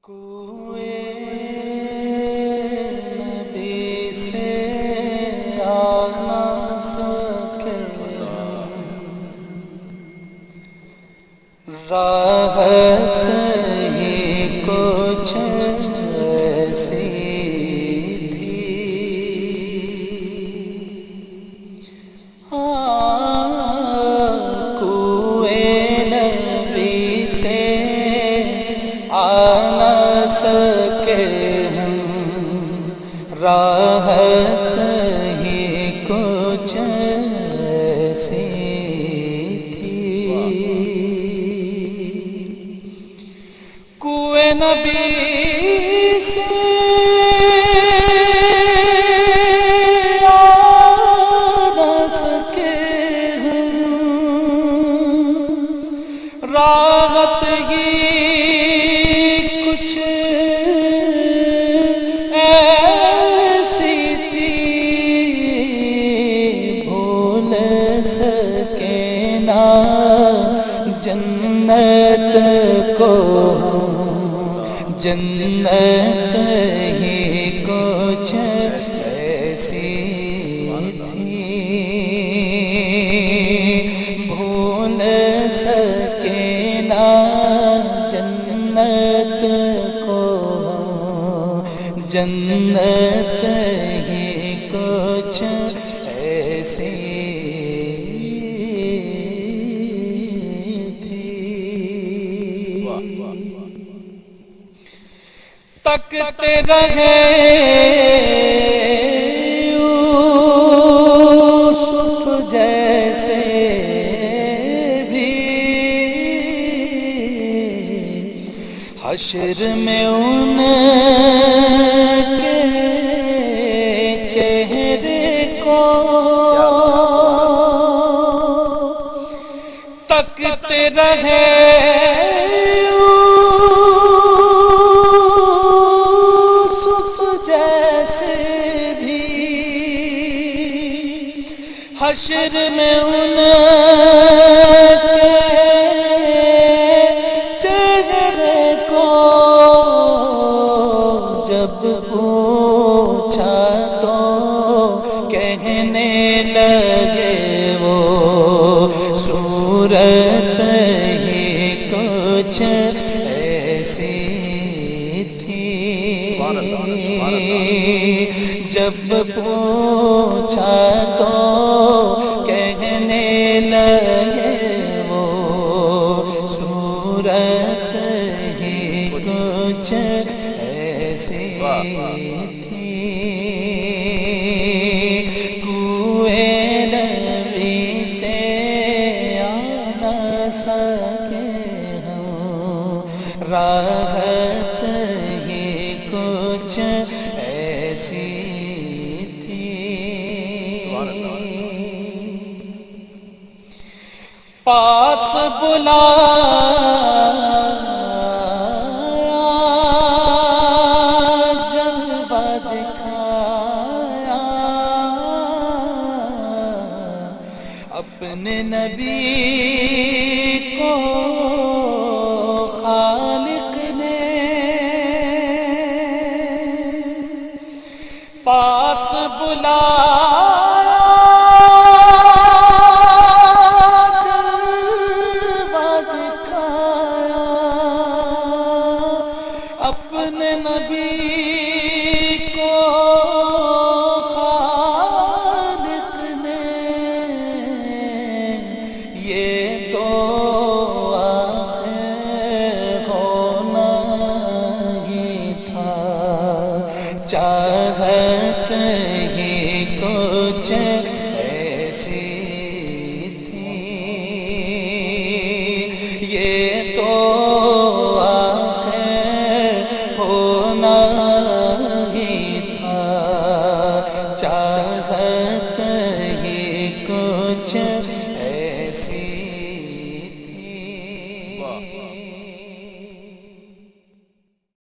کوئے نبی سے آ نہ سکے راحت ہی کچھ ایسی تھی کوئے نبی سے آ نہ سکے ہم راحت ہی کچھ ایسی تھی کوئے نبی سے آ نہ سکے ہم راحت ہی کچھ ایسی تھی بھول سکے نہ جنت کو جنت ہی کچھ ایسی تھی بھول سکے نہ جنت کو جنت ہی کچھ ایسی تکتے رہے یوسف جیسے بھی حشر میں ان کے چہرے کو تکتے رہے حشر میں ان کے چہرے کو جب پوچھا تو کہنے لگے وہ صورت ہی کچھ ایسی تھی جب پوچھا تو کہنے لگے وہ صورت ہی کچھ ایسی تھی کوئے نبی سے آ نہ سکے ہم راحت ہی کچھ ایسی پاس بلایا جلوہ دکھایا اپنے نبی کو خالق نے پاس بلایا اپنے نبی کو خالق نے یہ تو آخر ہونا ہی تھا چاہت ہی کچھ ایسی تھی یہ تو ہونا ہی تھا چاہت